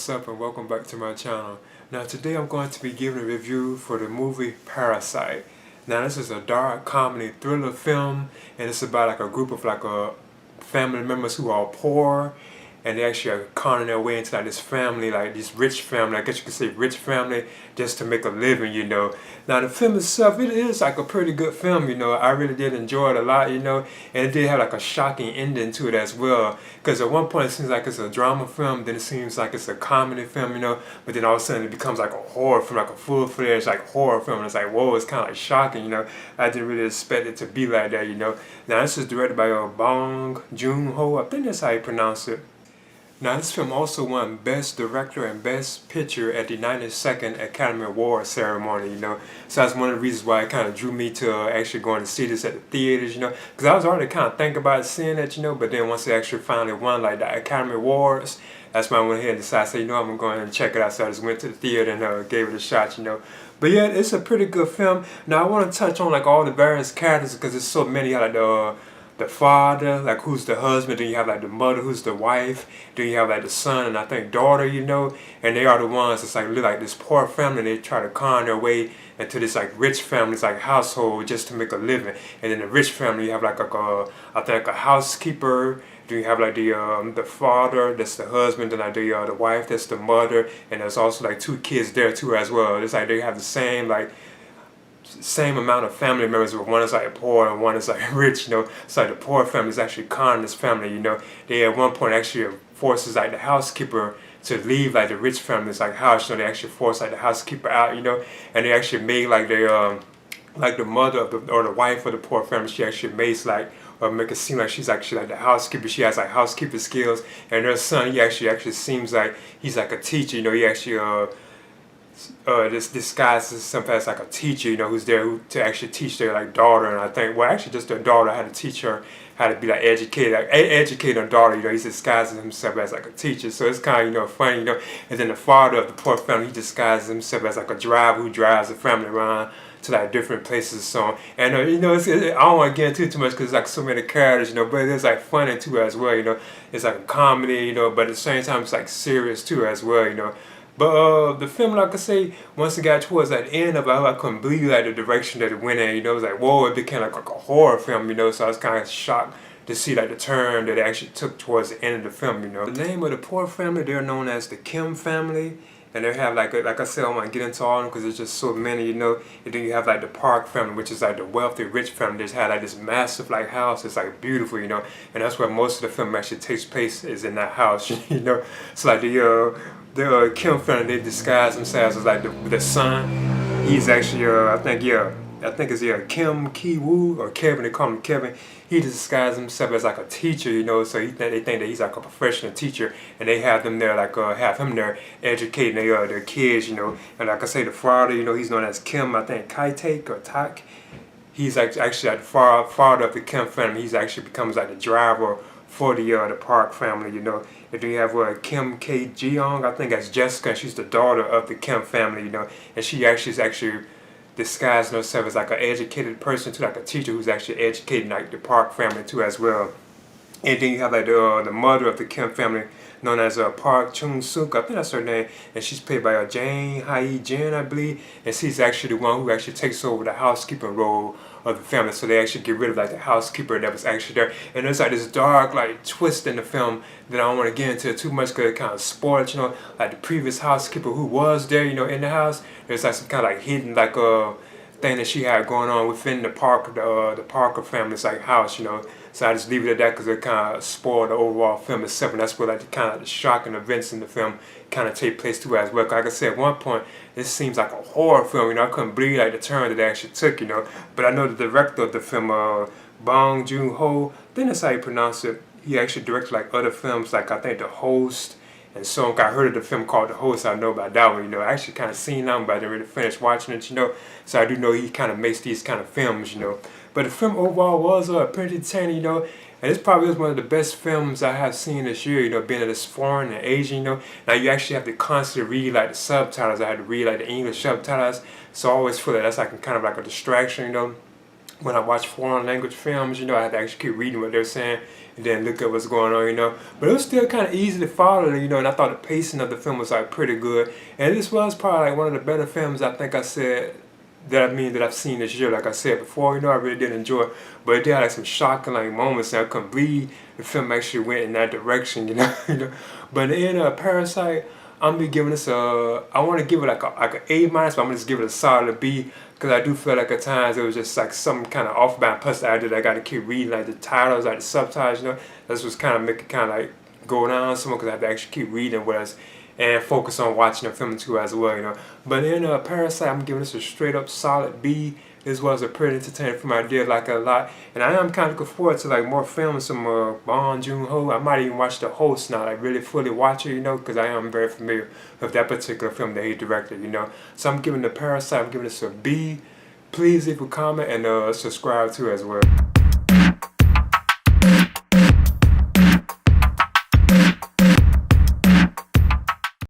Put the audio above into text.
what's up and welcome back to my channel. Now today I'm going to be giving a review for the movie Parasite. Now this is a dark comedy thriller film, and it's about like a group of family members who are poor, and they actually are conning their way into like this family, like this rich family, I guess you could say rich family, just to make a living, you know. Now the film itself, it is like a pretty good film, you know. I really did enjoy it a lot, you know, and it did have like a shocking ending to it as well. Because at one point it seems like it's a drama film, then it seems like it's a comedy film, you know, but then all of a sudden it becomes like a horror film, like a full-fledged like horror film, and it's like, whoa, it's kind of like shocking, you know. I didn't really expect it to be like that, you know. Now this is directed by Bong Joon-ho, I think that's how you pronounce it. Now this film also won Best Director and Best Picture at the 92nd Academy Award ceremony, you know. So that's one of the reasons why it kind of drew me to actually going to see this at the theaters, you know. Because I was already kind of thinking about seeing it, you know, but then once it actually finally won like the Academy Awards, that's when I went ahead and decided, say, you know, I'm going to check it out. So I just went to the theater and gave it a shot, you know. But yeah, it's a pretty good film. Now I want to touch on like all the various characters because there's so many, like the father, like who's the husband, then you have like the mother who's the wife, then you have like the son and I think daughter, you know, and they are the ones that's like live like this poor family, and they try to con their way into this like rich family's like household just to make a living. And then the rich family, you have like I think a housekeeper, then you have like the father, that's the husband, then like the wife, that's the mother, and there's also like two kids there too as well. It's like they have the same amount of family members, but one is like poor and one is like rich, you know. It's like the poor family is actually conning this family, you know. They at one point actually forces like the housekeeper to leave like the rich family's like house, you know. They actually force like the housekeeper out, you know, and they actually made like the mother of the wife of the poor family, she actually makes like make it seem like she's actually like the housekeeper. She has like housekeeper skills, and her son, he actually seems like he's like a teacher, you know. He actually this disguises himself as like a teacher, you know, who's there to actually teach their like daughter, and I think, well, actually just their daughter, how to teach her how to be like educated, like educate her daughter, you know. He disguises himself as like a teacher, so it's kind of, you know, funny, you know. And then the father of the poor family, he disguises himself as like a driver who drives the family around to like different places, so. And you know, I don't want to get into it too much because like so many characters, you know, but it's like funny too as well, you know. It's like a comedy, you know, but at the same time it's like serious too as well, you know. But the film, like I say, once it got towards that end of it, I couldn't believe like the direction that it went in, you know. It was like, whoa, it became like a horror film, you know. So I was kind of shocked to see like the turn that it actually took towards the end of the film, you know. The name of the poor family, they're known as the Kim family, and they have like I said, I don't want to get into all of them because there's just so many, you know. And then you have like the Park family, which is like the wealthy, rich family. They just had like this massive like house. It's like beautiful, you know, and that's where most of the film actually takes place, is in that house, you know. So like the Kim family, they disguise themselves as like the son. He's actually I think it's Kim Ki-woo or Kevin. They call him Kevin. He disguises himself as like a teacher, you know. So they think that he's like a professional teacher, and they have them there like have him there educating their kids, you know. And like I say, the father, you know, he's known as Kim, I think Kai-take or Tak. He's actually like the father of the Kim family. He's actually becomes like the driver for the Park family, you know. And then you have Kim K-jeong, I think that's Jessica, and she's the daughter of the Kim family, you know. And she is actually disguising herself as like an educated person too, like a teacher who's actually educating like the Park family too as well. And then you have like the mother of the Kim family, known as Park Chung-suk, I think that's her name, and she's played by Jang Hae-jin, I believe, and she's actually the one who actually takes over the housekeeping role of the family. So they actually get rid of like the housekeeper that was actually there, and there's like this dark like twist in the film that I don't want to get into too much because it kind of spoils, you know, like the previous housekeeper who was there, you know, in the house. There's like some kind of like hidden like thing that she had going on within the Parker family's like house, you know. So I just leave it at that because it kind of spoiled the overall film itself, and that's where like the kind of the shocking events in the film kind of take place too as well. Like I said, at one point, this seems like a horror film, you know. I couldn't believe like the turn that it actually took, you know. But I know the director of the film, Bong Joon-ho, I think that's how you pronounce it. He actually directed like other films, like I think The Host, and so I heard of the film called The Host. I know about that one, you know. I actually kind of seen that one, but I didn't really finish watching it, you know. So I do know he kind of makes these kind of films, you know. But the film overall was pretty entertaining, you know. And this probably is one of the best films I have seen this year, you know, being this foreign and Asian, you know. Now you actually have to constantly read like the subtitles. I had to read like the English subtitles. So I always feel like that's like kind of like a distraction, you know. when I watch foreign language films, you know, I had to actually keep reading what they're saying and then look at what's going on, you know. But it was still kind of easy to follow, you know, and I thought the pacing of the film was like pretty good. And this was probably like one of the better films I think I said that I've seen this year. Like I said before, you know, I really did enjoy it, but it did have like some shocking like moments and I couldn't believe the film actually went in that direction, you know. You know. But in the end of Parasite, I'm gonna be giving this I want to give it like a A minus, but I'm gonna just give it a solid B because I do feel like at times it was just like some kind of off balance. Plus, I got to keep reading like the titles, like the subtitles. You know, that's what's kind of making kind of like go down somewhere because I have to actually keep reading whereas and focus on watching the film too as well. You know, but in Parasite, I'm giving this a straight up solid B. This was a pretty entertaining film. I did like it a lot, and I am kind of looking forward to like more films from Bong Joon-ho. I might even watch The Host now, like really fully watch it, you know, because I am very familiar with that particular film that he directed, you know. So I'm giving the Parasite, I'm giving this a B. Please leave a comment and subscribe too as well.